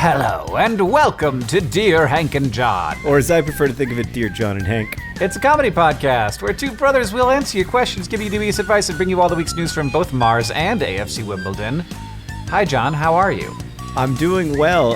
Hello, and welcome to Dear Hank and John. Or as I prefer to think of it, Dear John and Hank. It's a comedy podcast where two brothers will answer your questions, give you dubious advice, and bring you all the week's news from both Mars and AFC Wimbledon. Hi, John. How are you? I'm doing well.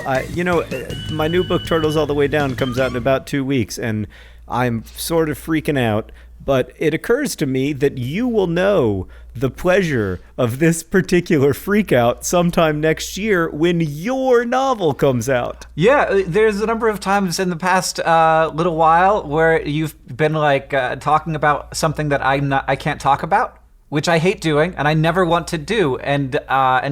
My new book, Turtles All the Way Down, comes out in about 2 weeks, and I'm sort of freaking out. But it occurs to me that you will know the pleasure of this particular freak out sometime next year when your novel comes out. Yeah, there's a number of times in the past little while where you've been talking about something that I can't talk about, which I hate doing and I never want to do, and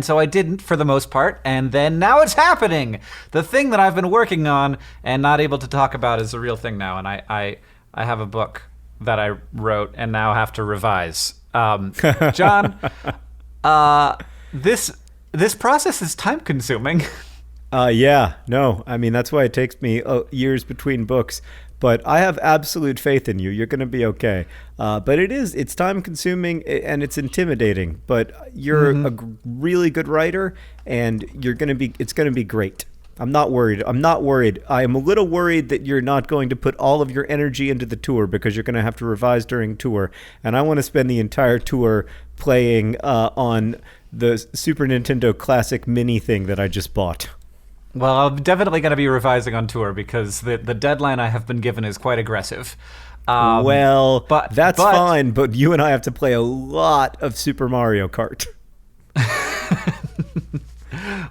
so I didn't for the most part, and then now it's happening. The thing that I've been working on and not able to talk about is a real thing now, and I have a book that I wrote and now have to revise. John, this process is time consuming. That's why it takes me years between books. But I have absolute faith in you. You're going to be okay. But it's time consuming and it's intimidating. But you're a really good writer, and it's going to be great. I'm not worried. I am a little worried that you're not going to put all of your energy into the tour because you're going to have to revise during tour. And I want to spend the entire tour playing on the Super Nintendo Classic Mini thing that I just bought. Well, I'm definitely going to be revising on tour because the deadline I have been given is quite aggressive. That's fine, but you and I have to play a lot of Super Mario Kart.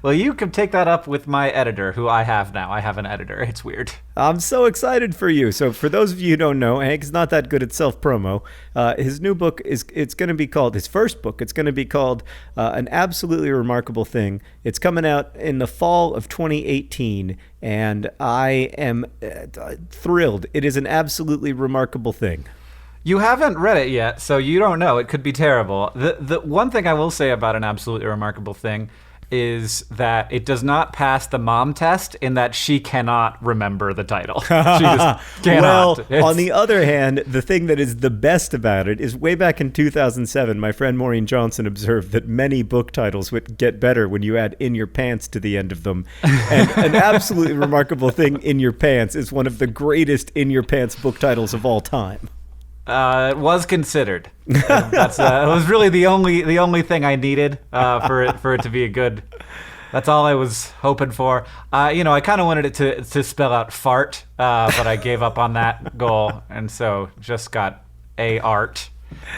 Well, you can take that up with my editor, who I have now. I have an editor. It's weird. I'm so excited for you. So for those of you who don't know, Hank's not that good at self-promo. His new book, his first book, it's going to be called An Absolutely Remarkable Thing. It's coming out in the fall of 2018, and I am thrilled. It is an absolutely remarkable thing. You haven't read it yet, so you don't know. It could be terrible. The one thing I will say about An Absolutely Remarkable Thing is that it does not pass the mom test in that she cannot remember the title. She just cannot. Well, on the other hand, the thing that is the best about it is way back in 2007, my friend Maureen Johnson observed that many book titles would get better when you add "in your pants" to the end of them. And An Absolutely Remarkable Thing, "In Your Pants," is one of the greatest "in your pants" book titles of all time. It was considered. It was really the only thing I needed for it to be a good. That's all I was hoping for. I kind of wanted it to spell out fart, but I gave up on that goal, and so just got art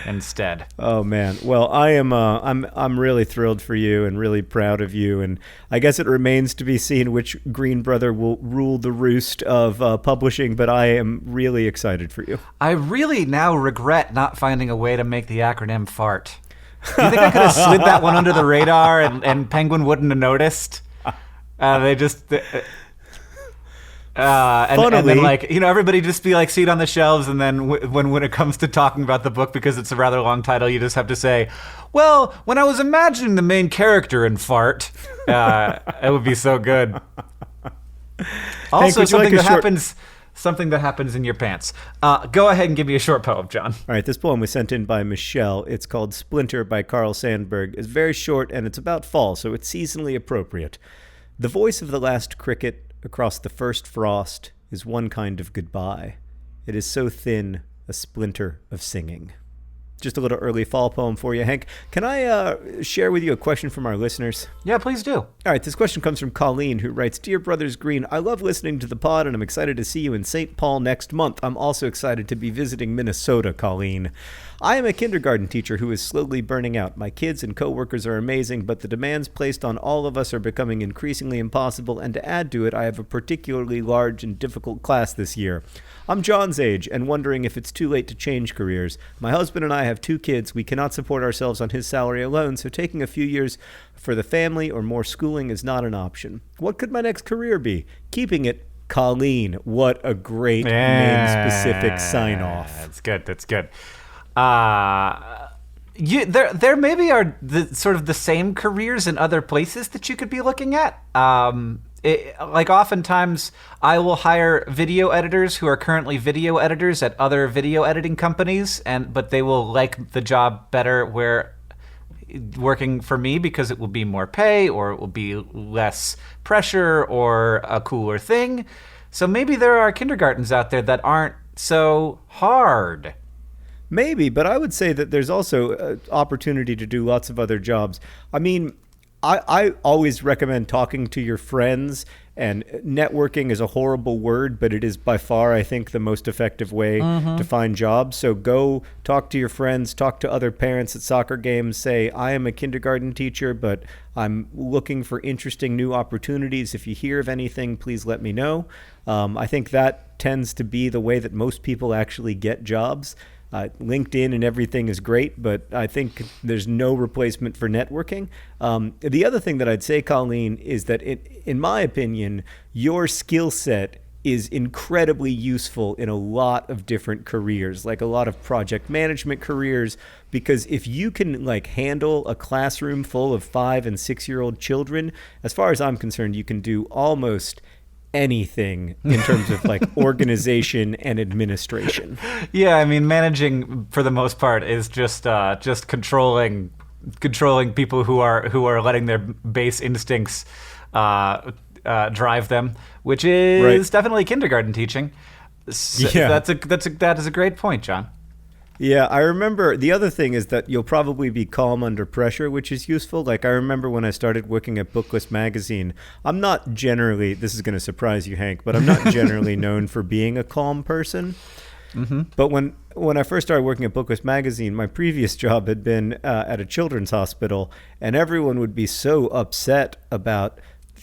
instead. Oh man. Well, I'm really thrilled for you and really proud of you, and I guess it remains to be seen which green brother will rule the roost of publishing, but I am really excited for you. I really now regret not finding a way to make the acronym FART. Do you think I could have slid that one under the radar and Penguin wouldn't have noticed? They just and then everybody just be seat on the shelves, and then when it comes to talking about the book, because it's a rather long title, you just have to say, well, when I was imagining the main character in Fart, it would be so good. Also, Hank, something that happens in your pants. Go ahead and give me a short poem, John. All right, this poem was sent in by Michelle. It's called Splinter by Carl Sandburg. It's very short, and it's about fall, so it's seasonally appropriate. The voice of the last cricket across the first frost is one kind of goodbye. It is so thin, a splinter of singing. Just a little early fall poem for you, Hank. Can I share with you a question from our listeners? Yeah, please do. All right, this question comes from Colleen, who writes, Dear Brothers Green, I love listening to the pod, and I'm excited to see you in St. Paul next month. I'm also excited to be visiting Minnesota, Colleen. I am a kindergarten teacher who is slowly burning out. My kids and coworkers are amazing, but the demands placed on all of us are becoming increasingly impossible, and to add to it, I have a particularly large and difficult class this year. I'm John's age and wondering if it's too late to change careers. My husband and I have 2 kids. We cannot support ourselves on his salary alone, so taking a few years for the family or more schooling is not an option. What could my next career be? Keeping it Colleen. What a great name-specific sign-off. That's good. There maybe are the same careers in other places that you could be looking at. Oftentimes I will hire video editors who are currently video editors at other video editing companies, but they will like the job better where working for me because it will be more pay, or it will be less pressure, or a cooler thing. So maybe there are kindergartens out there that aren't so hard. Maybe, but I would say that there's also opportunity to do lots of other jobs. I mean, I always recommend talking to your friends, and networking is a horrible word, but it is by far, I think, the most effective way to find jobs. So go talk to your friends, talk to other parents at soccer games, say, I am a kindergarten teacher, but I'm looking for interesting new opportunities. If you hear of anything, please let me know. I think that tends to be the way that most people actually get jobs. LinkedIn and everything is great, but I think there's no replacement for networking. The other thing that I'd say, Colleen, is that in my opinion, your skill set is incredibly useful in a lot of different careers, like a lot of project management careers, because if you can handle a classroom full of 5 and 6 year old children, as far as I'm concerned, you can do almost anything in terms of organization and administration. Yeah, I mean, managing for the most part is just controlling people who are letting their base instincts drive them, which is definitely kindergarten teaching. So yeah, that is a great point, John. Yeah, I remember the other thing is that you'll probably be calm under pressure, which is useful. I remember when I started working at Booklist magazine, I'm not generally, this is going to surprise you, Hank, but I'm not generally known for being a calm person. Mm-hmm. But when I first started working at Booklist magazine, my previous job had been at a children's hospital, and everyone would be so upset about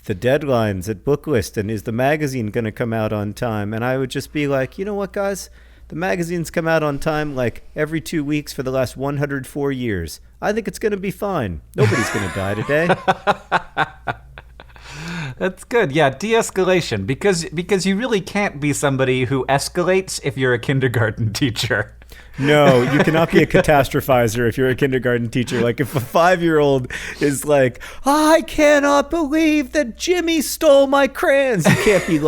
the deadlines at Booklist, and is the magazine going to come out on time? And I would just be like, you know what, guys? The magazine's come out on time every 2 weeks for the last 104 years. I think it's going to be fine. Nobody's going to die today. That's good. Yeah, de-escalation. Because you really can't be somebody who escalates if you're a kindergarten teacher. No, you cannot be a catastrophizer if you're a kindergarten teacher. If a 5-year-old is I cannot believe that Jimmy stole my crayons, you can't be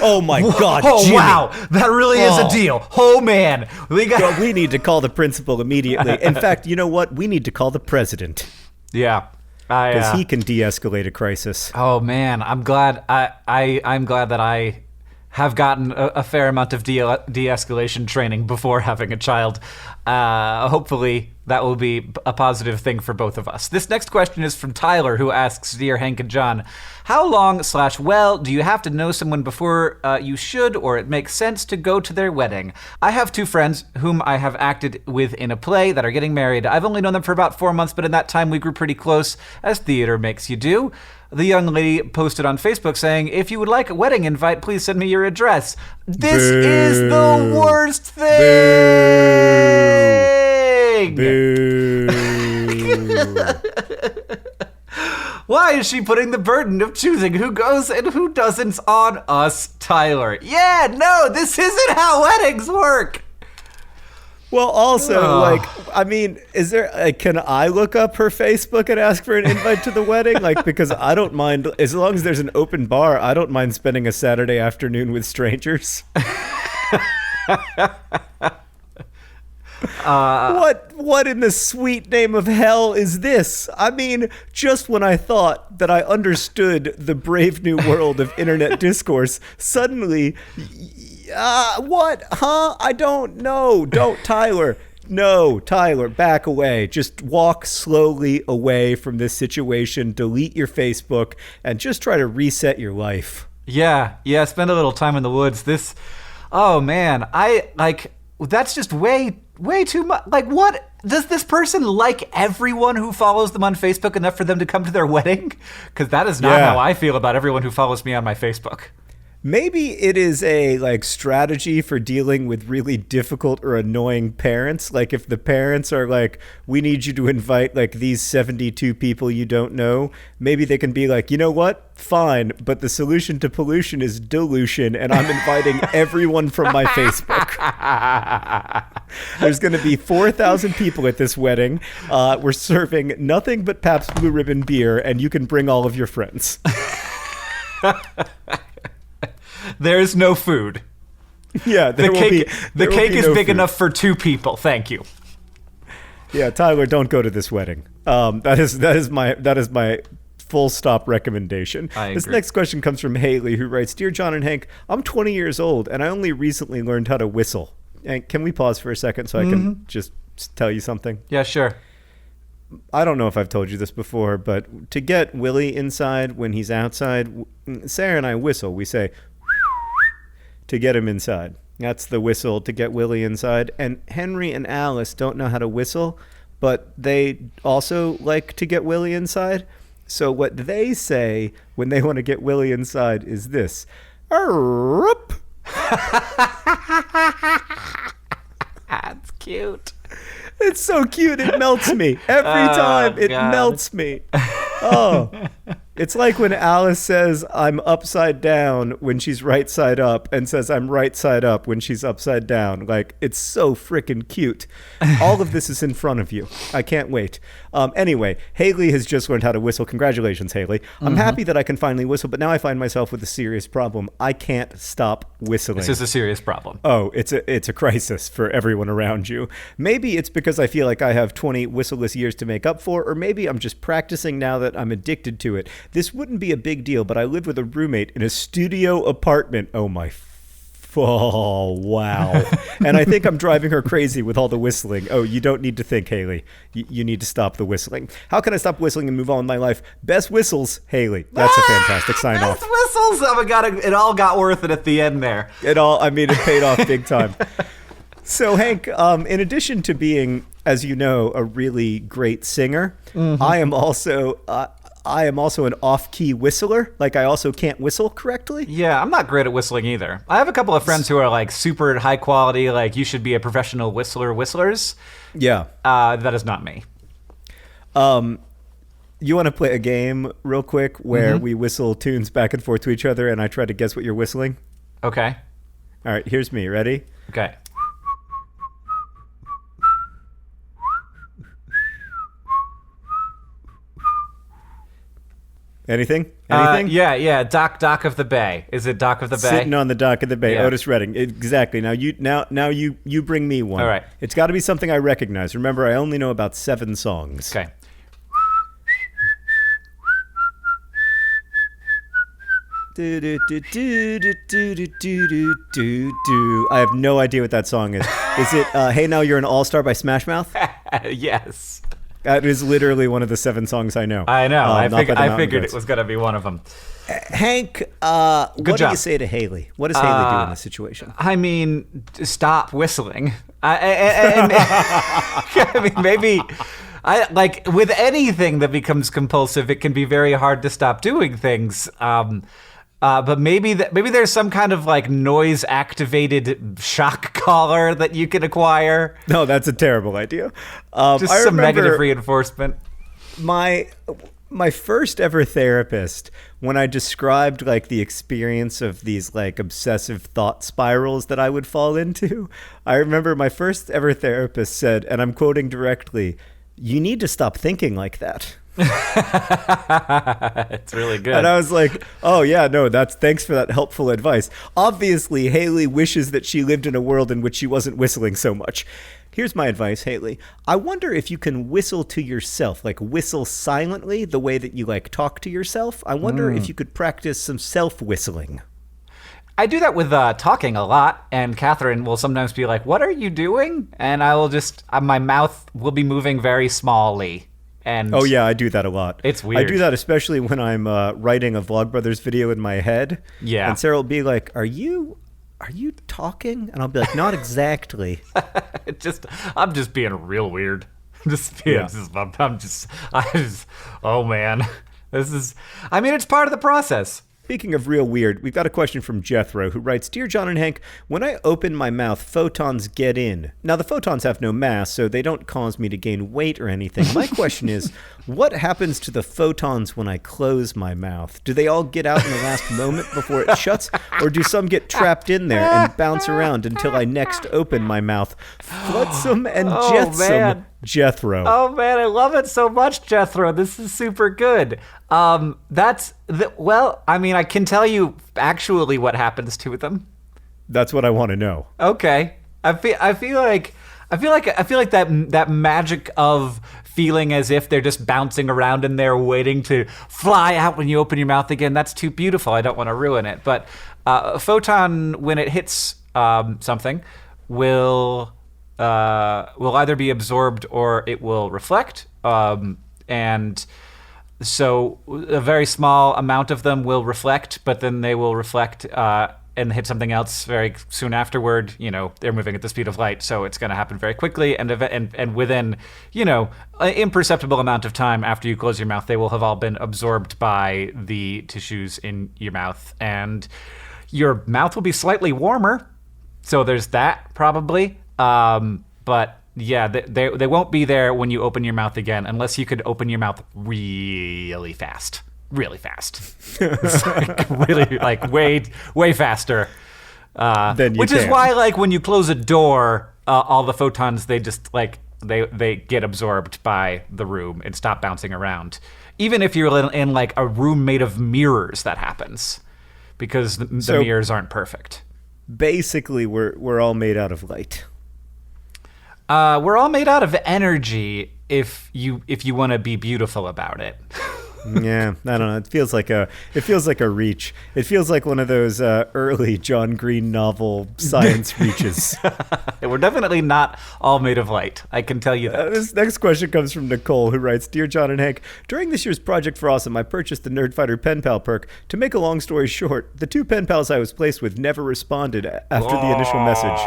oh my God, Jimmy. Wow, that really is a deal. Oh man, we need to call the principal immediately. In fact, you know what? We need to call the president. Yeah. Because he can de-escalate a crisis. Oh man, I'm glad. I'm glad that I have gotten a fair amount of de-escalation training before having a child. Hopefully that will be a positive thing for both of us. This next question is from Tyler, who asks, Dear Hank and John, how long/well do you have to know someone before you should or it makes sense to go to their wedding? I have 2 friends whom I have acted with in a play that are getting married. I've only known them for about 4 months, but in that time we grew pretty close, as theater makes you do. The young lady posted on Facebook saying, if you would like a wedding invite, please send me your address. This is the worst thing! Boo. Why is she putting the burden of choosing who goes and who doesn't on us, Tyler? Yeah, no, this isn't how weddings work. Well, also, is there, can I look up her Facebook and ask for an invite to the wedding? Because I don't mind, as long as there's an open bar, I don't mind spending a Saturday afternoon with strangers. What in the sweet name of hell is this? I mean, just when I thought that I understood the brave new world of internet discourse, suddenly... what? Huh? I don't know. Tyler. No, Tyler, back away. Just walk slowly away from this situation. Delete your Facebook and just try to reset your life. Yeah. Spend a little time in the woods. Oh man, that's just way too much. What? Does this person like everyone who follows them on Facebook enough for them to come to their wedding? Because that is not how I feel about everyone who follows me on my Facebook. Maybe it is a strategy for dealing with really difficult or annoying parents. If the parents are we need you to invite these 72 people you don't know, maybe they can be you know what? Fine, but the solution to pollution is dilution, and I'm inviting everyone from my Facebook. There's going to be 4,000 people at this wedding. We're serving nothing but Pabst Blue Ribbon beer, and you can bring all of your friends. There's no food. Yeah, the cake is big enough for 2 people. Thank you. Yeah, Tyler, don't go to this wedding. That is my full stop recommendation. This next question comes from Haley, who writes, "Dear John and Hank, I'm 20 years old and I only recently learned how to whistle." And can we pause for a second so I can just tell you something? Yeah, sure. I don't know if I've told you this before, but to get Willie inside when he's outside, Sarah and I whistle. We say to get him inside. That's the whistle to get Willie inside. And Henry and Alice don't know how to whistle, but they also like to get Willie inside. So what they say when they want to get Willie inside is this. Arrup. That's cute. It's so cute. It melts me. Every time it melts me. Oh. It's like when Alice says I'm upside down when she's right side up and says I'm right side up when she's upside down. Like, it's so freaking cute. All of this is in front of you. I can't wait. Anyway, Haley has just learned how to whistle. Congratulations, Haley. I'm happy that I can finally whistle, but now I find myself with a serious problem. I can't stop whistling. This is a serious problem. Oh, it's a crisis for everyone around you. Maybe it's because I feel like I have 20 whistleless years to make up for, or maybe I'm just practicing now that I'm addicted to it. This wouldn't be a big deal, but I live with a roommate in a studio apartment. Oh, wow. And I think I'm driving her crazy with all the whistling. Oh, you don't need to think, Haley. You need to stop the whistling. How can I stop whistling and move on with my life? Best whistles, Haley. That's a fantastic sign off. Best whistles. Oh my God, it all got worth it at the end there. It paid off big time. So, Hank, in addition to being, as you know, a really great singer, I am also an off-key whistler. Like, I also can't whistle correctly. Yeah, I'm not great at whistling either. I have a couple of friends who are like super high quality, like you should be a professional whistlers. Yeah. That is not me. You want to play a game real quick where we whistle tunes back and forth to each other and I try to guess what you're whistling? Okay. All right, here's me. Ready? Okay. Anything? Yeah. Dock of the Bay. Is it Dock of the Bay? Sitting on the dock of the bay. Yeah. Otis Redding. Exactly. Now you bring me one. All right. It's got to be something I recognize. Remember, I only know about 7 songs. Okay. Do do do do do do do do do do. I have no idea what that song is. Is it "Hey Now You're an All-Star" by Smash Mouth? Yes. That is literally one of the 7 songs I know. I know. I figured Goats. it was going to be one of them. Hank, what do job. you say to Haley? What does Haley do in this situation? I mean, stop whistling. I mean, maybe. Like with anything that becomes compulsive, it can be very hard to stop doing things. But maybe there's some kind of like noise activated shock collar that you can acquire. No, that's a terrible idea. Just some negative reinforcement. My first ever therapist, when I described like the experience of these like obsessive thought spirals that I would fall into, I remember my first ever therapist said, and I'm quoting directly, "You need to stop thinking like that." It's really good. And I was like, oh yeah, no, thanks for that helpful advice. Obviously, Haley wishes that she lived in a world in which she wasn't whistling so much. Here's my advice, Haley. I wonder if you can whistle to yourself, like whistle silently the way that you like talk to yourself. I wonder if you could practice some self-whistling. I do that with talking a lot, and Catherine will sometimes be like, "What are you doing?" And I will just, my mouth will be moving very smallly. And oh yeah, I do that a lot. It's weird. I do that especially when I'm writing a Vlogbrothers video in my head. Yeah. And Sarah will be like, "Are you talking?" And I'll be like, "Not exactly." I'm just being real weird. Oh man, it's part of the process. Speaking of real weird, we've got a question from Jethro, who writes, "Dear John and Hank, when I open my mouth, photons get in. Now, the photons have no mass, so they don't cause me to gain weight or anything. My question is, what happens to the photons when I close my mouth? Do they all get out in the last moment before it shuts, or do some get trapped in there and bounce around until I next open my mouth? Flotsam and jetsam." Man. Jethro. Oh man, I love it so much, Jethro. This is super good. I can tell you actually what happens to them. That's what I want to know. Okay. I feel like I feel like that magic of feeling as if they're just bouncing around in there waiting to fly out when you open your mouth again. That's too beautiful. I don't want to ruin it. But a photon, when it hits something, will either be absorbed or it will reflect. And so a very small amount of them will reflect, but then they will reflect and hit something else very soon afterward. They're moving at the speed of light, so it's going to happen very quickly. And within, an imperceptible amount of time after you close your mouth, they will have all been absorbed by the tissues in your mouth. And your mouth will be slightly warmer. So there's that, probably. But yeah, they won't be there when you open your mouth again, unless you could open your mouth really fast. Really fast. It's really way faster. Then you which can. is why when you close a door, all the photons, they just they get absorbed by the room and stop bouncing around. Even if you're in a room made of mirrors, that happens because the mirrors aren't perfect. Basically, we're all made out of light. We're all made out of energy if you want to be beautiful about it. Yeah, I don't know. It feels like a reach. It feels like one of those early John Green novel science reaches. We're definitely not all made of light. I can tell you that. This next question comes from Nicole, who writes, "Dear John and Hank, during this year's Project for Awesome, I purchased the Nerdfighter Pen Pal perk. To make a long story short, the 2 pen pals I was placed with never responded after the initial message.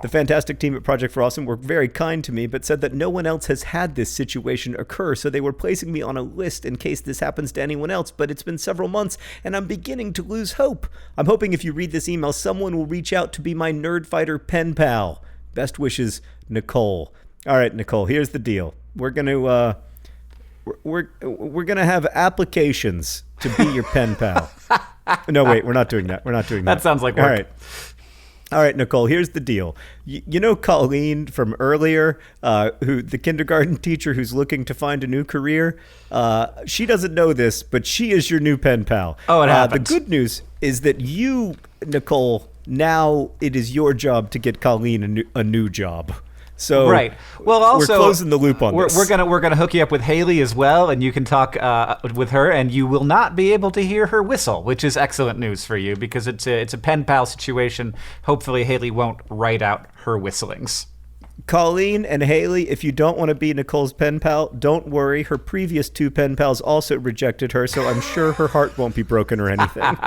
The fantastic team at Project for Awesome were very kind to me, but said that no one else has had this situation occur, so they were placing me on a list in case this happens to anyone else, but it's been several months, and I'm beginning to lose hope. I'm hoping if you read this email, someone will reach out to be my Nerdfighter Pen Pal. Best wishes, Nicole." All right, Nicole, here's the deal. We're gonna have applications to be your pen pal. No, wait, we're not doing that. That sounds like work. All right, Nicole, here's the deal. You know Colleen from earlier, the kindergarten teacher who's looking to find a new career? She doesn't know this, but she is your new pen pal. Oh, it happened. The good news is that you, Nicole, now it is your job to get Colleen a new job. So right. Well, also we're closing the loop on this. We're gonna hook you up with Haley as well, and you can talk with her, and you will not be able to hear her whistle, which is excellent news for you because it's a pen pal situation. Hopefully, Haley won't write out her whistlings. Colleen and Haley, if you don't want to be Nicole's pen pal, don't worry. Her previous 2 pen pals also rejected her, so I'm sure her heart won't be broken or anything.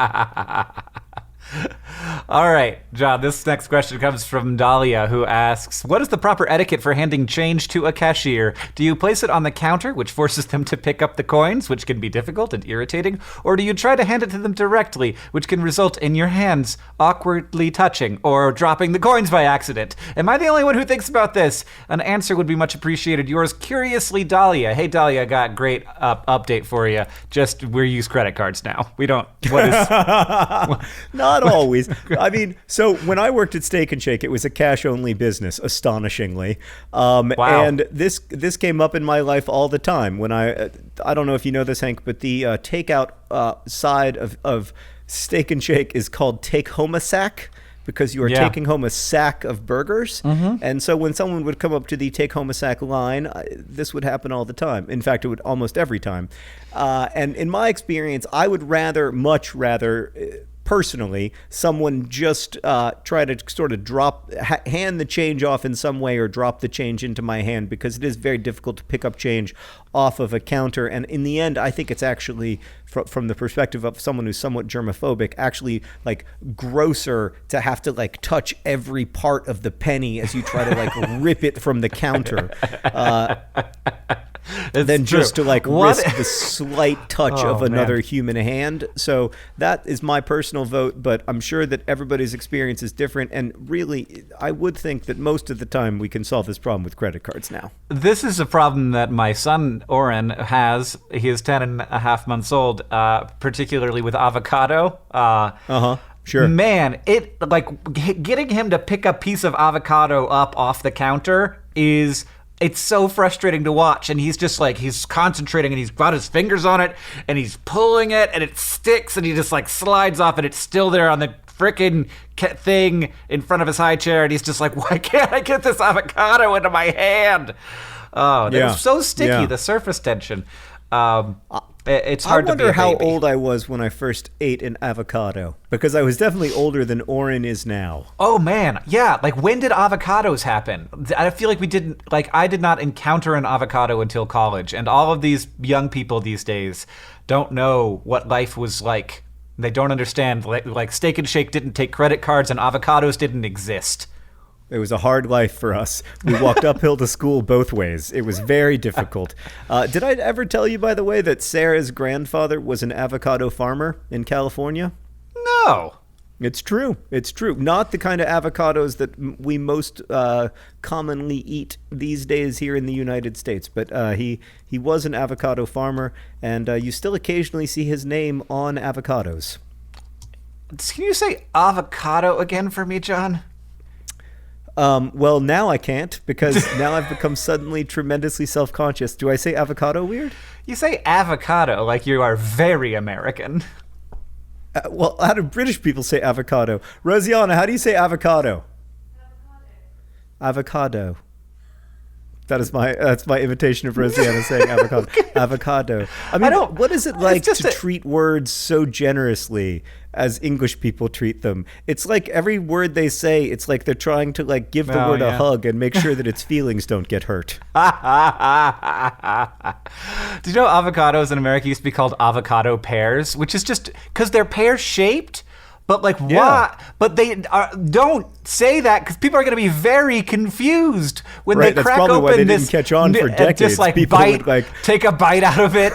All right, John, this next question comes from Dahlia, who asks, what is the proper etiquette for handing change to a cashier? Do you place it on the counter, which forces them to pick up the coins, which can be difficult and irritating? Or do you try to hand it to them directly, which can result in your hands awkwardly touching or dropping the coins by accident? Am I the only one who thinks about this? An answer would be much appreciated. Yours curiously, Dahlia. Hey, Dahlia, got great update for you. Just, we use credit cards now. We don't, what is... Not always. I mean, so when I worked at Steak and Shake, it was a cash-only business, astonishingly. Wow. And this came up in my life all the time. When I don't know if you know this, Hank, but the takeout side of Steak and Shake is called Take Home a Sack, because you are taking home a sack of burgers. Mm-hmm. And so when someone would come up to the Take Home a Sack line, this would happen all the time. In fact, it would almost every time. And in my experience, I would much rather... personally, someone just try to sort of hand the change off in some way or drop the change into my hand, because it is very difficult to pick up change off of a counter. And in the end, I think it's actually, from the perspective of someone who's somewhat germophobic, actually grosser to have to touch every part of the penny as you try to rip it from the counter. Than true. Just to risk the slight touch of another human hand. So that is my personal vote, but I'm sure that everybody's experience is different. And really, I would think that most of the time we can solve this problem with credit cards now. This is a problem that my son, Oren, has. He is 10 and a half months old, particularly with avocado. Sure. Man, getting him to pick a piece of avocado up off the counter it's so frustrating to watch, and he's just he's concentrating, and he's got his fingers on it, and he's pulling it, and it sticks, and he just slides off, and it's still there on the freaking thing in front of his high chair, and he's just like, why can't I get this avocado into my hand? Oh, that was so sticky, the surface tension. It's hard to be a baby. I wonder how old I was when I first ate an avocado, because I was definitely older than Oren is now. Oh man, yeah. Like, when did avocados happen? I feel like I did not encounter an avocado until college, and all of these young people these days don't know what life was like. They don't understand. Like Steak and Shake didn't take credit cards, and avocados didn't exist. It was a hard life for us. We walked uphill to school both ways. It was very difficult. Did I ever tell you, by the way, that Sarah's grandfather was an avocado farmer in California? No. It's true. It's true. Not the kind of avocados that we most commonly eat these days here in the United States. But he was an avocado farmer, and you still occasionally see his name on avocados. Can you say avocado again for me, John? Well, now I can't, because now I've become suddenly tremendously self-conscious. Do I say avocado weird? You say avocado like you are very American. Well, how do British people say avocado? Rosianna, how do you say avocado? Avocado. That's my imitation of Rosianna saying avocado. Avocado. I mean, what is it like to treat words so generously as English people treat them? It's like every word they say, it's like they're trying to like give the word a hug and make sure that its feelings don't get hurt. Do you know avocados in America used to be called avocado pears, which is just because they're pear-shaped? But like, why? But they don't say that, because people are going to be very confused when they crack open why they this. Didn't catch on for decades. Just like people take a bite out of it.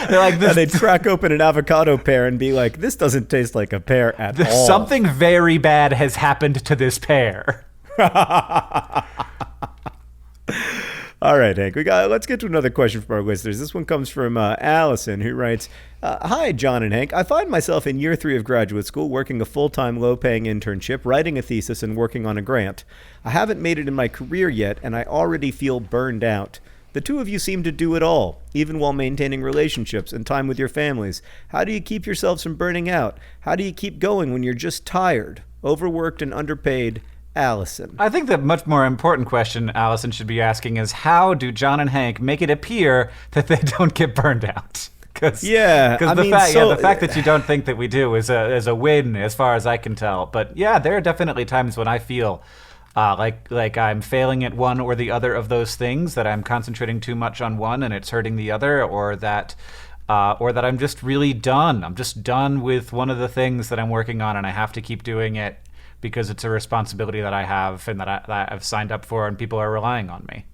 They're like this. And they'd crack open an avocado pear and be like, "This doesn't taste like a pear at all. Something very bad has happened to this pear." All right, Hank. Let's get to another question from our listeners. This one comes from Allison, who writes, "Hi, John and Hank. I find myself in year 3 of graduate school, working a full-time, low-paying internship, writing a thesis, and working on a grant. I haven't made it in my career yet, and I already feel burned out. The two of you seem to do it all, even while maintaining relationships and time with your families. How do you keep yourselves from burning out? How do you keep going when you're just tired, overworked, and underpaid?" Allison. I think the much more important question Allison should be asking is, how do John and Hank make it appear that they don't get burned out? Because the fact that you don't think that we do is a win as far as I can tell. But yeah, there are definitely times when I feel like I'm failing at one or the other of those things, that I'm concentrating too much on one and it's hurting the other, or that I'm just really done. I'm just done with one of the things that I'm working on, and I have to keep doing it because it's a responsibility that I have and that I've signed up for, and people are relying on me.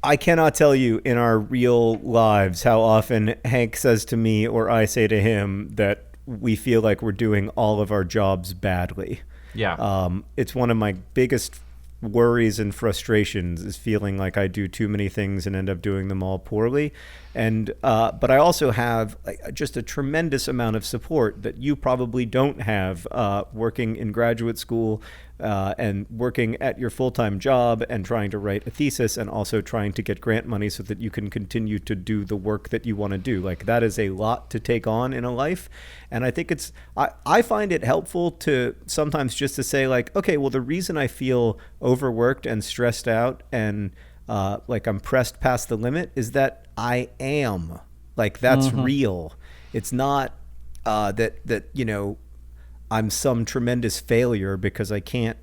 I cannot tell you in our real lives how often Hank says to me or I say to him that we feel like we're doing all of our jobs badly. Yeah. It's one of my biggest worries and frustrations, is feeling like I do too many things and end up doing them all poorly. And but I also have just a tremendous amount of support that you probably don't have, working in graduate school and working at your full-time job and trying to write a thesis and also trying to get grant money so that you can continue to do the work that you want to do. Like, that is a lot to take on in a life. And I think I find it helpful to sometimes just to say, like, okay, well, the reason I feel overworked and stressed out and like I'm pressed past the limit is that I am. Like, that's real. It's not that you know, I'm some tremendous failure because I can't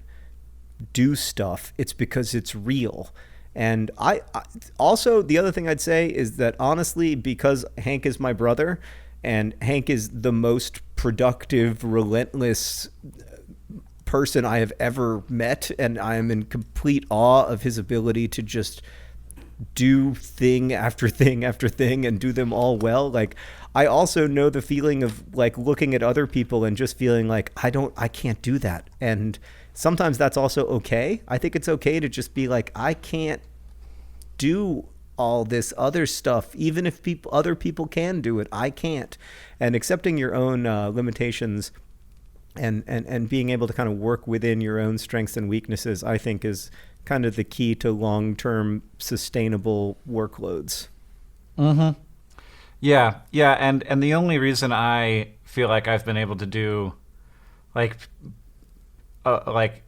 do stuff. It's because it's real. And I also, the other thing I'd say is that, honestly, because Hank is my brother and Hank is the most productive, relentless person I have ever met, and I am in complete awe of his ability to just do thing after thing after thing and do them all well. Like, I also know the feeling of like looking at other people and just feeling like I can't do that. And sometimes that's also okay. I think it's okay to just be like, I can't do all this other stuff, even if other people can do it. I can't. And accepting your own limitations and being able to kind of work within your own strengths and weaknesses, I think, is kind of the key to long-term sustainable workloads. Yeah, and the only reason I feel like I've been able to do like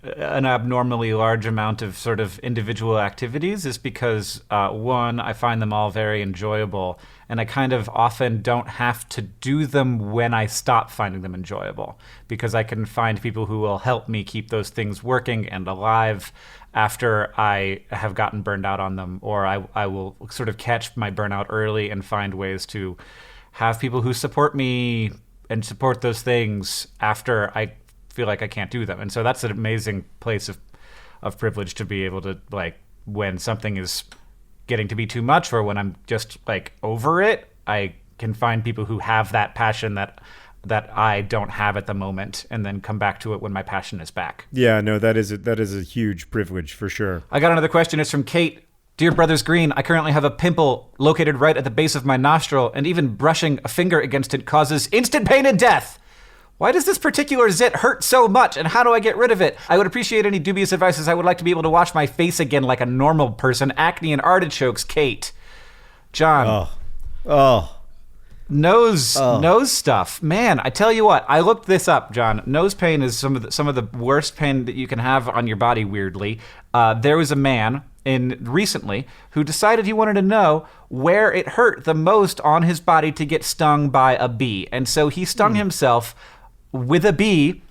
an abnormally large amount of sort of individual activities is because one, I find them all very enjoyable, and I kind of often don't have to do them when I stop finding them enjoyable, because I can find people who will help me keep those things working and alive after I have gotten burned out on them, or I will sort of catch my burnout early and find ways to have people who support me and support those things after I feel like I can't do them. And so that's an amazing place of privilege to be able to, like, when something is getting to be too much or when I'm just like over it, I can find people who have that passion that I don't have at the moment, and then come back to it when my passion is back. Yeah, no, that is a huge privilege for sure. I got another question. It's from Kate. Dear Brothers Green, I currently have a pimple located right at the base of my nostril, and even brushing a finger against it causes instant pain and death. Why does this particular zit hurt so much, and how do I get rid of it? I would appreciate any dubious advice, as I would like to be able to wash my face again like a normal person. Acne and artichokes, Kate. John. Nose stuff. Man, I tell you what, I looked this up, John. Nose pain is some of the worst pain that you can have on your body, weirdly. There was a man recently who decided he wanted to know where it hurt the most on his body to get stung by a bee. And so he stung himself with a bee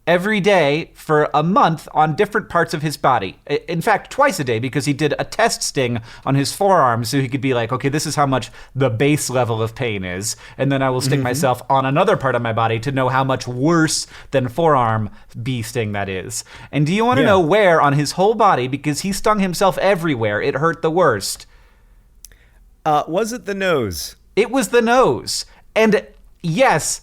every day for a month on different parts of his body. In fact, twice a day, because he did a test sting on his forearm so he could be like, okay, this is how much the base level of pain is. And then I will sting myself on another part of my body to know how much worse than forearm bee sting that is. And do you want to know where on his whole body, because he stung himself everywhere, it hurt the worst? Was it the nose? It was the nose. And yes,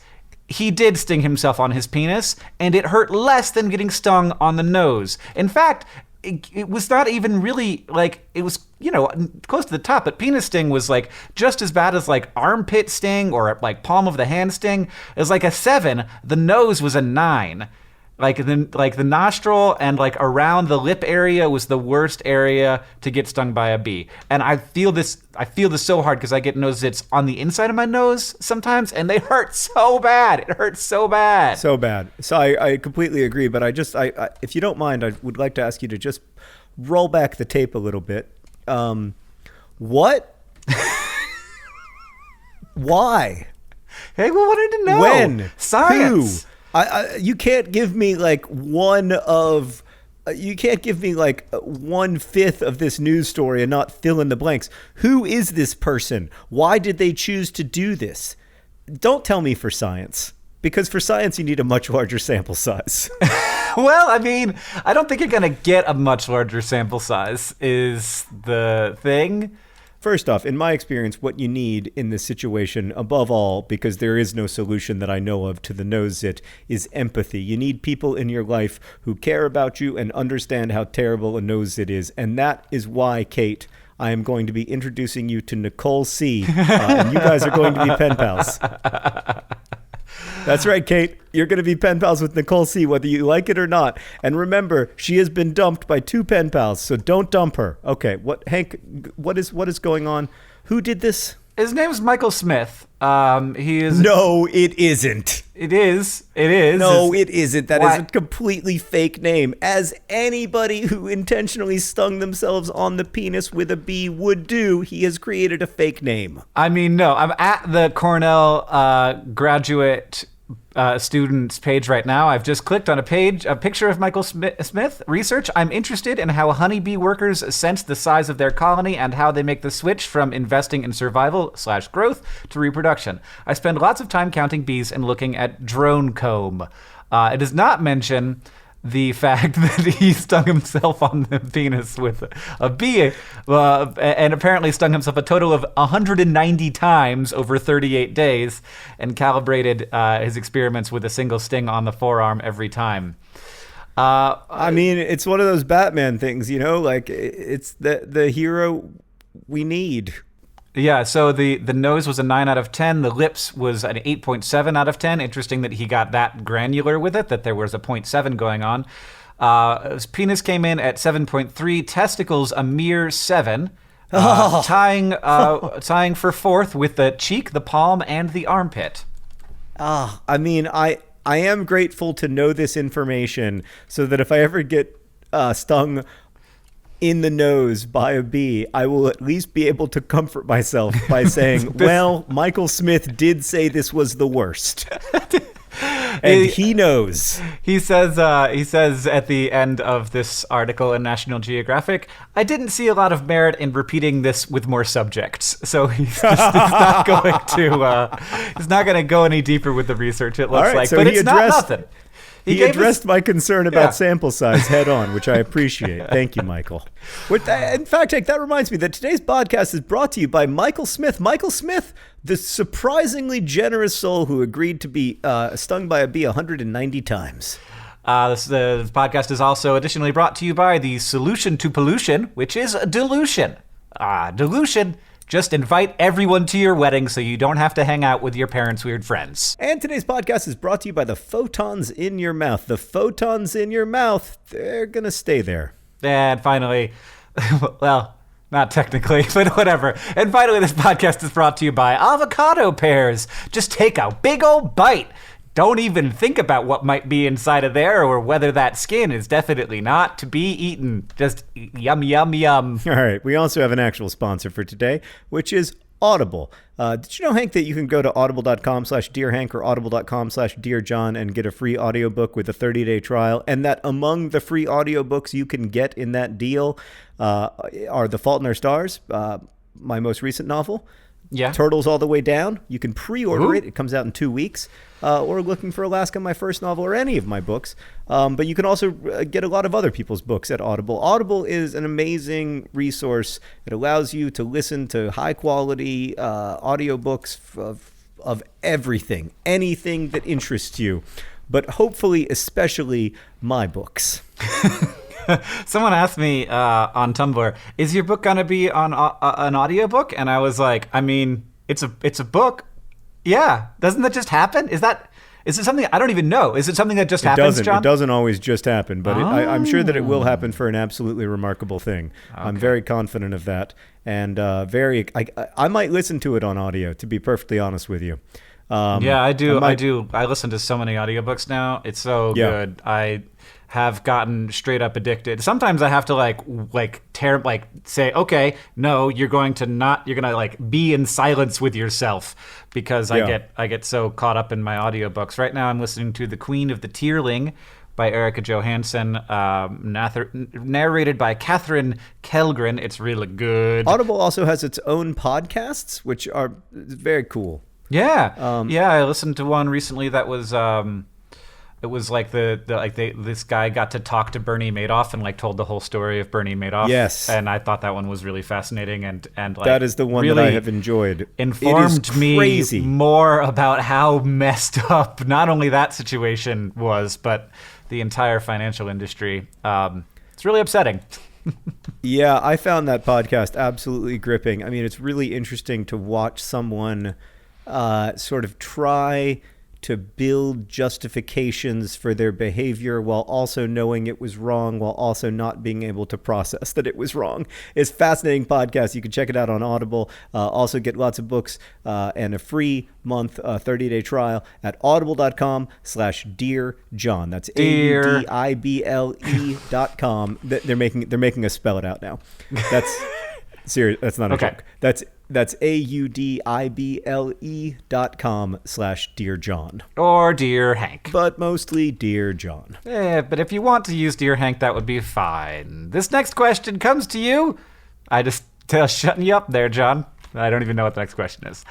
he did sting himself on his penis, and it hurt less than getting stung on the nose. In fact, it was not even really, like, it was, close to the top, but penis sting was, like, just as bad as, like, armpit sting or, like, palm of the hand sting. It was like a 7. The nose was a 9. Like the nostril and like around the lip area was the worst area to get stung by a bee. And I feel this so hard because I get nose zits on the inside of my nose sometimes, and they hurt so bad. It hurts so bad. So bad. So I completely agree, but I if you don't mind, I would like to ask you to just roll back the tape a little bit. What? Why? Hey, we wanted to know. When? Science. Who? You can't give me like 1/5 of this news story and not fill in the blanks. Who is this person? Why did they choose to do this? Don't tell me for science, because for science you need a much larger sample size. Well, I mean, I don't think you're going to get a much larger sample size is the thing. First off, in my experience, what you need in this situation, above all, because there is no solution that I know of to the nose zit, is empathy. You need people in your life who care about you and understand how terrible a nose zit is. And that is why, Kate, I am going to be introducing you to Nicole C. And you guys are going to be pen pals. That's right, Kate. You're going to be pen pals with Nicole C., whether you like it or not. And remember, she has been dumped by 2 pen pals, so don't dump her. Okay, Hank, what is going on? Who did this? His name's Michael Smith. He is. No, it isn't. It is. No, it isn't. That is a completely fake name, as anybody who intentionally stung themselves on the penis with a bee would do. He has created a fake name. I mean, no. I'm at the Cornell graduate students page right now. I've just clicked on a picture of Michael Smith. Research. I'm interested in how honeybee workers sense the size of their colony and how they make the switch from investing in survival/growth to reproduction. I spend lots of time counting bees and looking at drone comb. It does not mention the fact that he stung himself on the penis with a bee, and apparently stung himself a total of 190 times over 38 days, and calibrated his experiments with a single sting on the forearm every time. I mean, it's one of those Batman things, like it's the hero we need. Yeah, so the nose was a 9 out of 10. The lips was an 8.7 out of 10. Interesting that he got that granular with it, that there was a 0.7 going on. His penis came in at 7.3. Testicles, a mere 7. Tying for 4th with the cheek, the palm, and the armpit. I mean, I am grateful to know this information so that if I ever get stung in the nose by a bee, I will at least be able to comfort myself by saying, well, Michael Smith did say this was the worst. And he knows. He says at the end of this article in National Geographic, I didn't see a lot of merit in repeating this with more subjects. So he's not going to go any deeper with the research, it looks like. So but it's not nothing. He addressed my concern about sample size head on, which I appreciate. Thank you, Michael. In fact, that reminds me that today's podcast is brought to you by Michael Smith. Michael Smith, the surprisingly generous soul who agreed to be stung by a bee 190 times. The podcast is also additionally brought to you by the solution to pollution, which is dilution. Dilution. Just invite everyone to your wedding so you don't have to hang out with your parents' weird friends. And today's podcast is brought to you by the photons in your mouth. The photons in your mouth, they're going to stay there. And finally, well, not technically, but whatever. And finally, this podcast is brought to you by avocado pears. Just take a big old bite. Don't even think about what might be inside of there or whether that skin is definitely not to be eaten. Just yum, yum, yum. All right. We also have an actual sponsor for today, which is Audible. Did you know, Hank, that you can go to audible.com/DearHank or audible.com/DearJohn and get a free audiobook with a 30-day trial, and that among the free audiobooks you can get in that deal are The Fault in Our Stars, my most recent novel. Yeah. Turtles All the Way Down. You can pre-order it. It comes out in 2 weeks. Or Looking for Alaska, my first novel, or any of my books. But you can also get a lot of other people's books at Audible. Audible is an amazing resource. It allows you to listen to high-quality audiobooks of everything, anything that interests you, but hopefully especially my books. Someone asked me on Tumblr, is your book going to be on an audiobook? And I was like, I mean, it's a book. Yeah. Doesn't that just happen? Is it something? I don't even know. Is it something that just happens, John? It doesn't always just happen, but I'm sure that it will happen for an absolutely remarkable thing. Okay. I'm very confident of that. And I might listen to it on audio, to be perfectly honest with you. Yeah, I do. I listen to so many audiobooks now. It's so good. I have gotten straight up addicted. Sometimes I have to say, okay, no, you're going to be in silence with yourself, because I get so caught up in my audiobooks. Right now I'm listening to The Queen of the Tierling by Erica Johansson, narrated by Catherine Kellgren. It's really good. Audible also has its own podcasts, which are very cool. Yeah. I listened to one recently that was it was like this guy got to talk to Bernie Madoff and told the whole story of Bernie Madoff. Yes. And I thought that one was really fascinating and that is the one really that I have enjoyed. Informed me more about how messed up not only that situation was, but the entire financial industry. It's really upsetting. Yeah, I found that podcast absolutely gripping. I mean, it's really interesting to watch someone sort of try to build justifications for their behavior while also knowing it was wrong, while also not being able to process that it was wrong. It's a fascinating podcast. You can check it out on Audible. Also get lots of books and a free month 30-day trial at audible.com/DearJohn. That's AUDIBLE.com. They're making us spell it out now. That's serious. That's not a joke. That's AUDIBLE.com/Dear John. Or Dear Hank. But mostly Dear John. But if you want to use Dear Hank, that would be fine. This next question comes to you. I just shutting you up there, John. I don't even know what the next question is.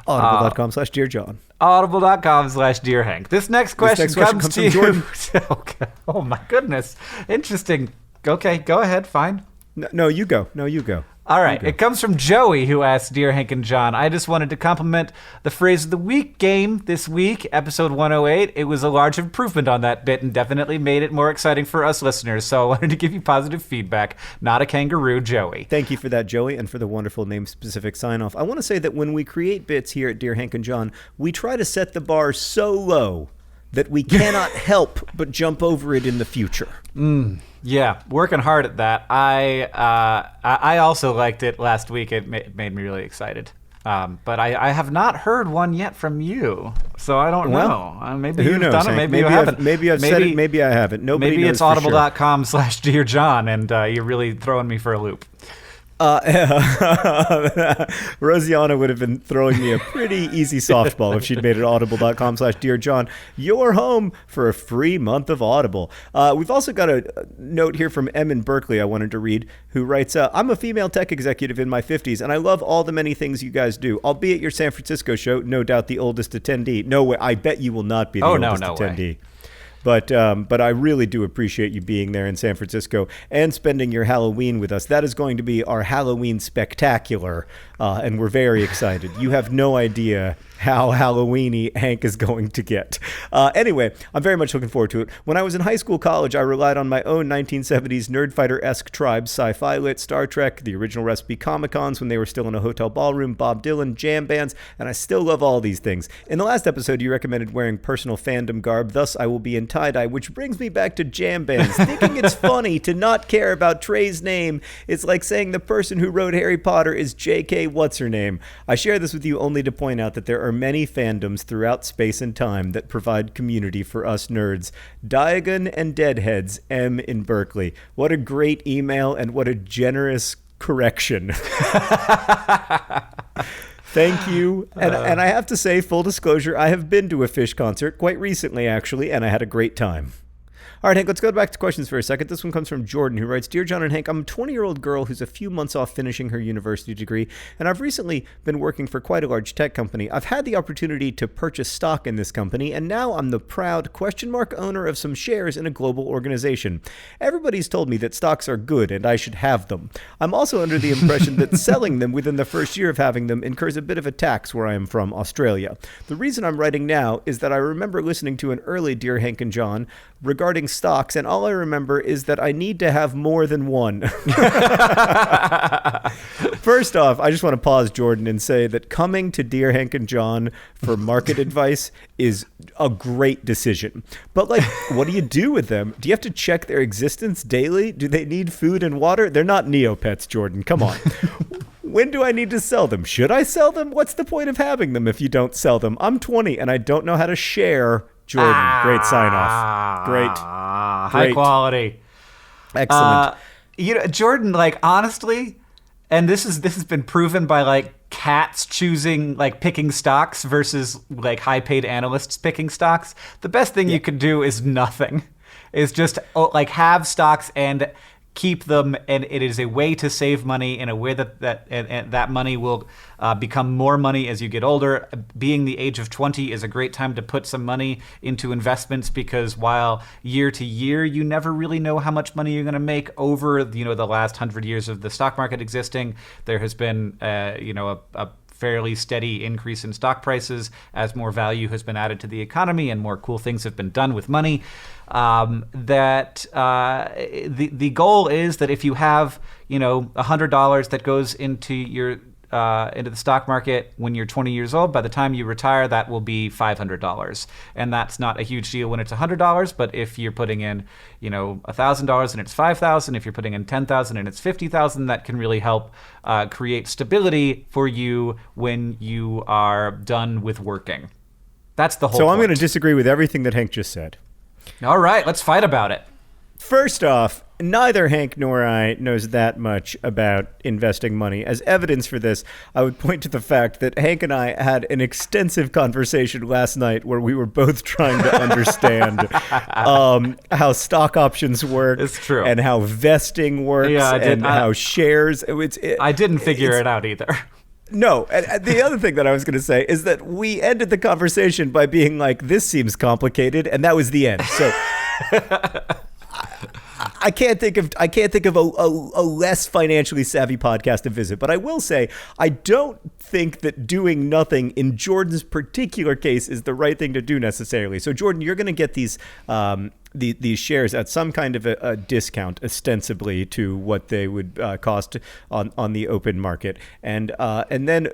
Audible.com/Dear John. Audible.com/Dear Hank. This next question comes to you. Jordan. Okay. Oh, my goodness. Interesting. Okay, go ahead. Fine. No, you go. All right. It comes from Joey, who asks, Dear Hank and John, I just wanted to compliment the Phrase of the Week game this week, episode 108. It was a large improvement on that bit and definitely made it more exciting for us listeners. So I wanted to give you positive feedback. Not a kangaroo, Joey. Thank you for that, Joey, and for the wonderful name-specific sign-off. I want to say that when we create bits here at Dear Hank and John, we try to set the bar so low that we cannot help but jump over it in the future. Yeah, working hard at that. I also liked it last week. It made me really excited. But I have not heard one yet from you, so I don't know. Maybe who you've knows, done it, Hank? maybe you haven't. Maybe I've said it, maybe I haven't. Nobody maybe knows it's for sure. audible.com/Dear John, and you're really throwing me for a loop. Rosianna would have been throwing me a pretty easy softball if she'd made it audible.com/Dear John, your home for a free month of Audible. We've also got a note here from M in Berkeley I wanted to read, who writes, I'm a female tech executive in my 50s, and I love all the many things you guys do. I'll be at your San Francisco show, no doubt the oldest attendee. No way, I bet you will not be the oldest attendee. Way. But I really do appreciate you being there in San Francisco and spending your Halloween with us. That is going to be our Halloween spectacular, and we're very excited. You have no idea how Halloween-y Hank is going to get. Anyway, I'm very much looking forward to it. When I was in high school, college, I relied on my own 1970s Nerdfighter-esque tribes, Sci-Fi Lit, Star Trek, the original Recipe Comic-Cons when they were still in a hotel ballroom, Bob Dylan, jam bands, and I still love all these things. In the last episode, you recommended wearing personal fandom garb, thus I will be in tie-dye, which brings me back to jam bands. Thinking it's funny to not care about Trey's name is like saying the person who wrote Harry Potter is J.K. What's-Her-Name. I share this with you only to point out that there are many fandoms throughout space and time that provide community for us nerds. Diagon and Deadheads, M in Berkeley. What a great email and what a generous correction. Thank you. And I have to say, full disclosure, I have been to a Phish concert quite recently, actually, and I had a great time. All right, Hank, let's go back to questions for a second. This one comes from Jordan, who writes, Dear John and Hank, I'm a 20-year-old girl who's a few months off finishing her university degree, and I've recently been working for quite a large tech company. I've had the opportunity to purchase stock in this company, and now I'm the proud owner of some shares in a global organization. Everybody's told me that stocks are good, and I should have them. I'm also under the impression that selling them within the first year of having them incurs a bit of a tax where I am from, Australia. The reason I'm writing now is that I remember listening to an early Dear Hank and John regarding stocks, and all I remember is that I need to have more than one. First off, I just want to pause, Jordan, and say that coming to Dear Hank and John for market advice is a great decision. But, like, what do you do with them? Do you have to check their existence daily? Do they need food and water? They're not Neopets, Jordan. Come on. When do I need to sell them? Should I sell them? What's the point of having them if you don't sell them? I'm 20 and I don't know how to share. Jordan, great sign off. Great. High quality. Excellent. Jordan, like, honestly, and this has been proven by like cats choosing, like, picking stocks versus like high paid analysts picking stocks. The best thing you could do is nothing. Is just like have stocks and keep them, and it is a way to save money in a way that money will become more money as you get older. Being the age of 20 is a great time to put some money into investments, because while year to year you never really know how much money you're going to make over the last 100 years of the stock market existing, there has been a fairly steady increase in stock prices as more value has been added to the economy and more cool things have been done with money. The goal is that if you have $100 that goes into the stock market when you're 20 years old, by the time you retire, that will be $500. And that's not a huge deal when it's $100, but if you're putting in, $1,000 and it's $5,000, if you're putting in $10,000 and it's $50,000, that can really help create stability for you when you are done with working. That's the whole point. I'm going to disagree with everything that Hank just said. All right, let's fight about it. First off, neither Hank nor I knows that much about investing money. As evidence for this, I would point to the fact that Hank and I had an extensive conversation last night where we were both trying to understand how stock options work. It's true. And how vesting works, how shares. I didn't figure it out either. No, and the other thing that I was going to say is that we ended the conversation by being like, this seems complicated, and that was the end. So I can't think of a less financially savvy podcast to visit, but I will say I don't think that doing nothing in Jordan's particular case is the right thing to do necessarily. So Jordan, you're going to get these shares at some kind of a discount, ostensibly, to what they would cost on the open market, and then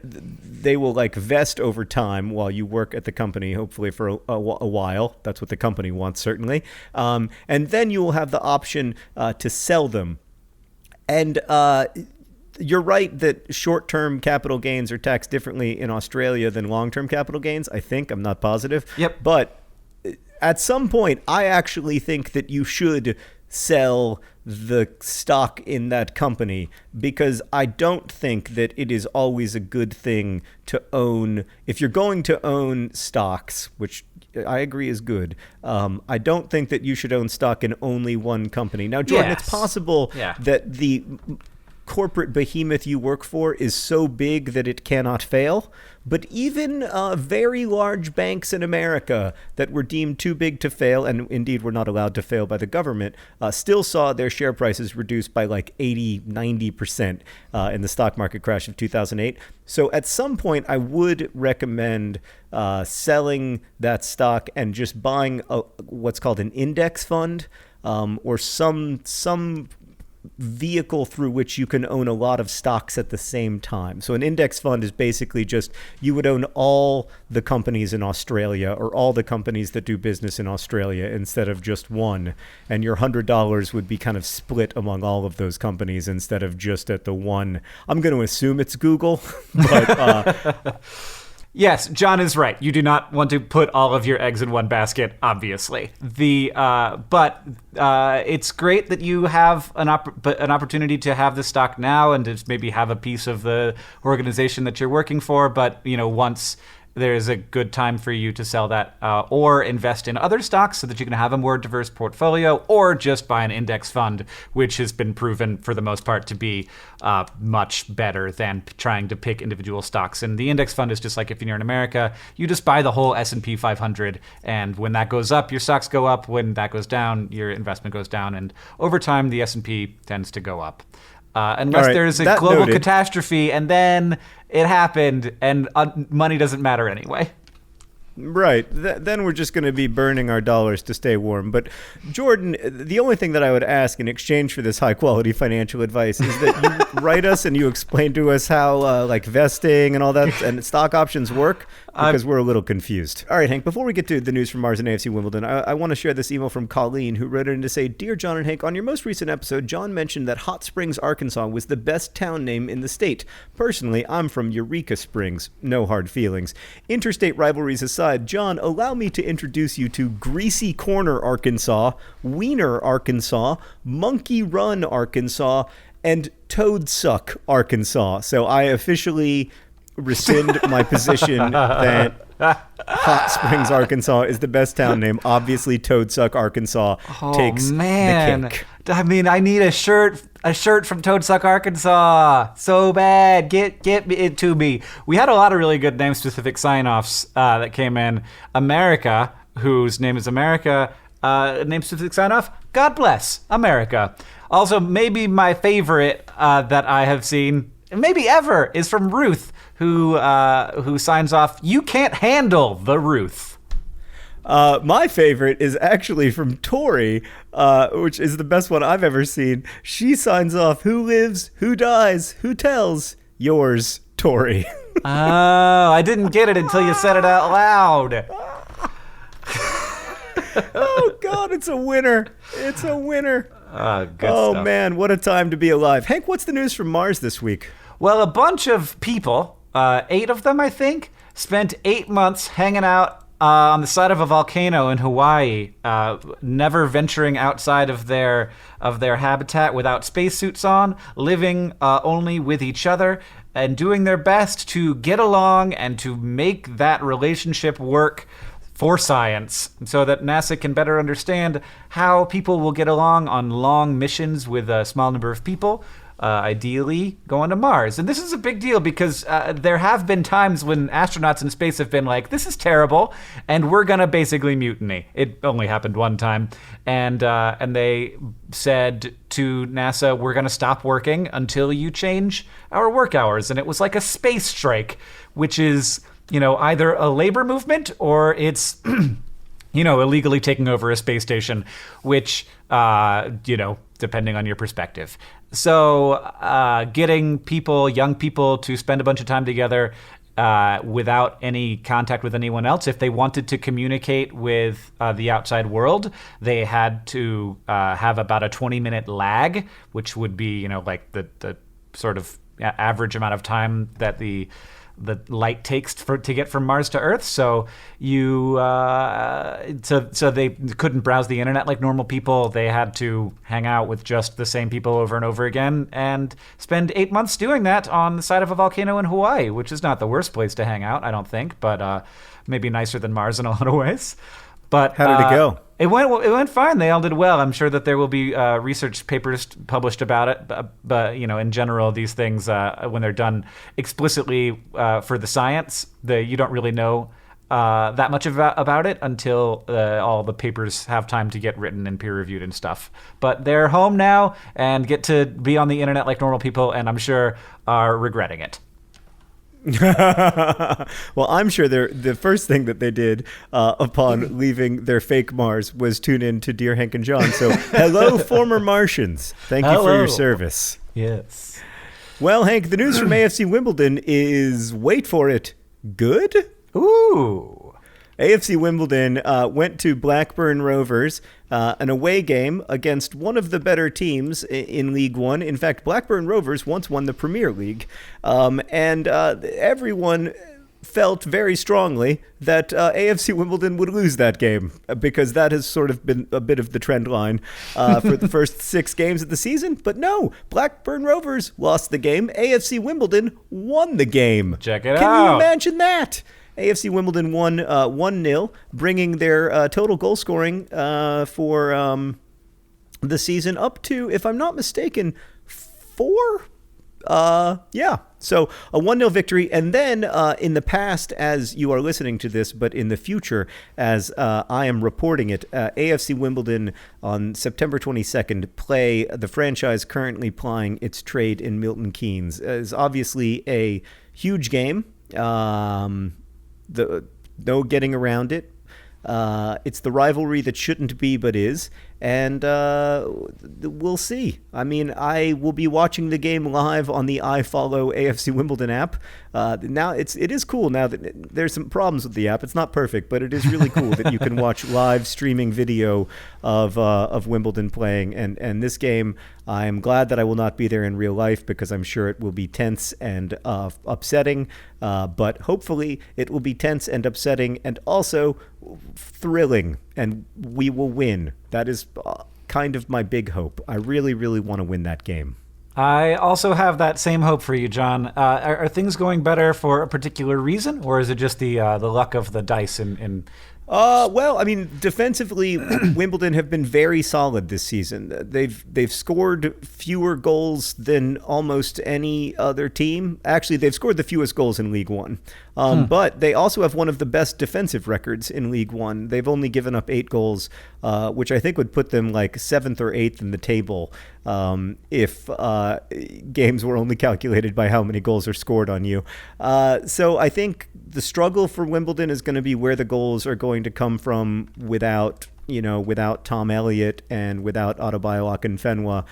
they will like vest over time while you work at the company, hopefully for a while. That's what the company wants, certainly, and then you will have the option to sell them, and you're right that short-term capital gains are taxed differently in Australia than long-term capital gains. I think, I'm not positive. Yep. But at some point, I actually think that you should sell the stock in that company, because I don't think that it is always a good thing to own. If you're going to own stocks, which I agree is good, I don't think that you should own stock in only one company. Now, Jordan, Yes. it's possible Yeah. that the corporate behemoth you work for is so big that it cannot fail. But even very large banks in America that were deemed too big to fail, and indeed were not allowed to fail by the government, still saw their share prices reduced by like 80, 90% in the stock market crash of 2008. So at some point, I would recommend selling that stock and just buying what's called an index fund, or some vehicle through which you can own a lot of stocks at the same time. So an index fund is basically just, you would own all the companies in Australia, or all the companies that do business in Australia, instead of just one. And your $100 would be kind of split among all of those companies instead of just at the one. I'm going to assume it's Google, but Yes, John is right. You do not want to put all of your eggs in one basket, obviously. But it's great that you have an opportunity to have the stock now and to maybe have a piece of the organization that you're working for. But once there's a good time for you to sell that, or invest in other stocks so that you can have a more diverse portfolio, or just buy an index fund, which has been proven for the most part to be much better than trying to pick individual stocks. And the index fund is just like, if you're in America, you just buy the whole S&P 500, and when that goes up, your stocks go up. When that goes down, your investment goes down, and over time, the S&P tends to go up. Unless there's a global catastrophe, and then it happened, and money doesn't matter anyway. Right. Then we're just going to be burning our dollars to stay warm. But Jordan, the only thing that I would ask in exchange for this high-quality financial advice is that you write us and you explain to us how like vesting and all that and stock options work, because we're a little confused. All right, Hank, before we get to the news from Mars and AFC Wimbledon, I want to share this email from Colleen, who wrote in to say, "Dear John and Hank, on your most recent episode, John mentioned that Hot Springs, Arkansas was the best town name in the state. Personally, I'm from Eureka Springs. No hard feelings. Interstate rivalries aside, John, allow me to introduce you to Greasy Corner, Arkansas, Wiener, Arkansas, Monkey Run, Arkansas, and Toadsuck, Arkansas." So I officially rescind my position that Hot Springs, Arkansas is the best town name. Obviously, Toadsuck, Arkansas takes the cake. I mean, I need a shirt from Toadsuck, Arkansas, so bad. Get it to me. We had a lot of really good name-specific sign-offs that came in. America, whose name is America, name-specific sign-off, God bless America. Also, maybe my favorite that I have seen, maybe ever, is from Ruth, who signs off, "You can't handle the Ruth." My favorite is actually from Tori, which is the best one I've ever seen. She signs off, "Who lives, who dies, who tells? Yours, Tori." Oh, I didn't get it until you said it out loud. Oh, God, it's a winner. It's a winner. Good stuff. Man, what a time to be alive. Hank, what's the news from Mars this week? Well, a bunch of people, 8 of them, I think, spent 8 months hanging out on the side of a volcano in Hawaii, never venturing outside of their habitat without spacesuits on, living only with each other, and doing their best to get along and to make that relationship work for science, so that NASA can better understand how people will get along on long missions with a small number of people, ideally going to Mars. And this is a big deal because there have been times when astronauts in space have been like, "This is terrible, and we're gonna basically mutiny." It only happened one time, and they said to NASA, "We're gonna stop working until you change our work hours." And it was like a space strike, which is, either a labor movement or it's illegally taking over a space station, which, depending on your perspective. So getting young people to spend a bunch of time together without any contact with anyone else, if they wanted to communicate with the outside world, they had to have about a 20-minute lag, which would be, like the sort of average amount of time that the light takes to get from Mars to Earth. So so they couldn't browse the internet like normal people. They had to hang out with just the same people over and over again and spend 8 months doing that on the side of a volcano in Hawaii, which is not the worst place to hang out, I don't think, but maybe nicer than Mars in a lot of ways. But how did it go? It went fine. They all did well. I'm sure that there will be research papers published about it. But in general, these things, when they're done explicitly for the science, you don't really know that much about it until all the papers have time to get written and peer reviewed and stuff. But they're home now and get to be on the internet like normal people, and I'm sure are regretting it. Well, I'm sure the first thing that they did upon leaving their fake Mars was tune in to Dear Hank and John. So, hello, former Martians. Thank you for your service. Yes. Well, Hank, the news from AFC Wimbledon is, wait for it, good? Ooh. AFC Wimbledon went to Blackburn Rovers, an away game against one of the better teams in League One. In fact, Blackburn Rovers once won the Premier League, and everyone felt very strongly that AFC Wimbledon would lose that game, because that has sort of been a bit of the trend line for the first 6 games of the season. But no, Blackburn Rovers lost the game. AFC Wimbledon won the game. Check it out. Can you imagine that? AFC Wimbledon won 1-0, bringing their total goal scoring for the season up to, if I'm not mistaken, 4? Yeah. So a 1-0 victory. And then in the past, as you are listening to this, but in the future, as I am reporting it, AFC Wimbledon on September 22nd play the franchise currently plying its trade in Milton Keynes. It's obviously a huge game. No getting around it. It's the rivalry that shouldn't be but is, and we'll see. I mean, I will be watching the game live on the iFollow AFC Wimbledon app. Now it is cool. Now that there's some problems with the app, it's not perfect, but it is really cool that you can watch live streaming video of Wimbledon playing. And this game, I am glad that I will not be there in real life, because I'm sure it will be tense and upsetting. But hopefully it will be tense and upsetting and also thrilling, and we will win. That is kind of my big hope. I really, really want to win that game. I also have that same hope for you, John. Are things going better for a particular reason, or is it just the luck of the dice in Well, I mean, defensively, Wimbledon have been very solid this season. They've scored fewer goals than almost any other team. Actually, they've scored the fewest goals in League One. But they also have one of the best defensive records in League One. They've only given up 8 goals, which I think would put them like 7th or 8th in the table if games were only calculated by how many goals are scored on you. So I think the struggle for Wimbledon is going to be where the goals are going to come from without Tom Elliott and without Adebayo Akinfenwa.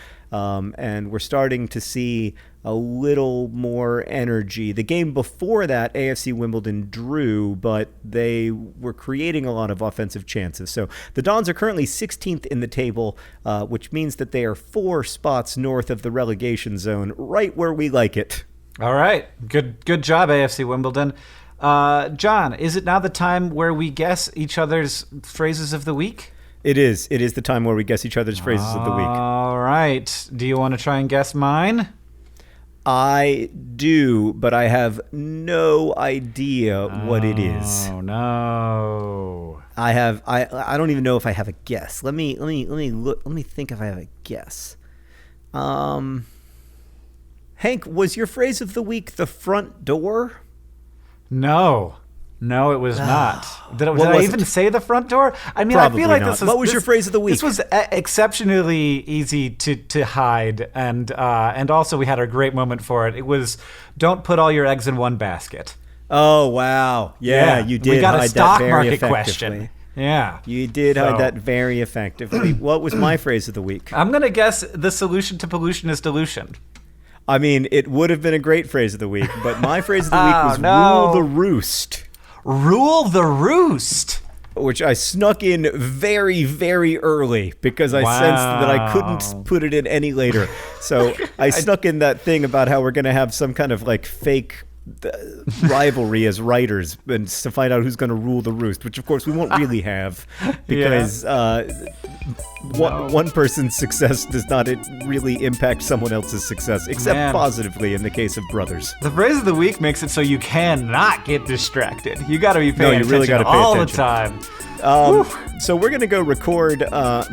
And we're starting to see a little more energy. The game before that, AFC Wimbledon drew, but they were creating a lot of offensive chances. So the Dons are currently 16th in the table, which means that they are 4 spots north of the relegation zone, right where we like it. All right. Good job, AFC Wimbledon. John, is it now the time where we guess each other's phrases of the week? It is. It is the time where we guess each other's phrases of the week. All right. Do you want to try and guess mine? I do, but I have no idea what it is. Oh no! I don't even know if I have a guess. Let me look. Let me think if I have a guess. Hank, was your phrase of the week the front door? No, it was not. Did I even say the front door? I mean, Probably I feel like not. What was your phrase of the week? This was exceptionally easy to hide, and also we had a great moment for it. It was, don't put all your eggs in one basket. Oh wow! Yeah, you did. We got hide a stock that very market question. Yeah, you did hide that very effectively. What was my phrase of the week? I'm gonna guess the solution to pollution is dilution. I mean, it would have been a great phrase of the week, but my phrase of the week was rule the roost. Rule the roost. which I snuck in very, very early because I sensed that I couldn't put it in any later. So I snuck in that thing about how we're going to have some kind of like fake rivalry as writers and to find out who's going to rule the roost, which of course we won't really have because one person's success does not really impact someone else's success, except positively in the case of brothers. The phrase of the week makes it so you cannot get distracted. You got to be paying really attention all the time. So we're going to go record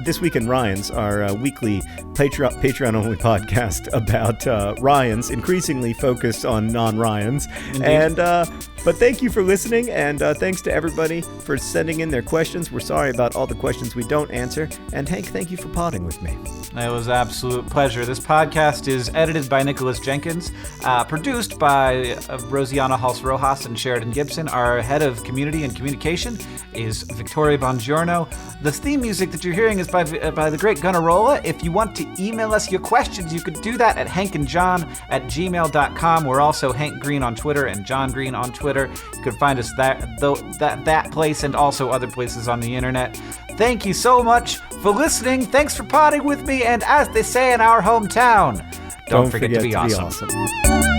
This Week in Ryans, our weekly Patreon-only podcast about Ryans, increasingly focused on non-Ryans. And but thank you for listening, and thanks to everybody for sending in their questions. We're sorry about all the questions we don't answer. And Hank, thank you for podding with me. It was an absolute pleasure. This podcast is edited by Nicholas Jenkins, produced by Rosiana Hals-Rojas and Sheridan Gibson. Our head of community and communication is Victoria Bongiorno. The theme music that you're hearing is by the great Gunnarolla. If you want to email us your questions, you could do that at hankandjohn@gmail.com. We're also Hank Green on Twitter and John Green on Twitter. You can find us that place and also other places on the internet. Thank you so much for listening. Thanks for podding with me. And as they say in our hometown, don't forget to be awesome.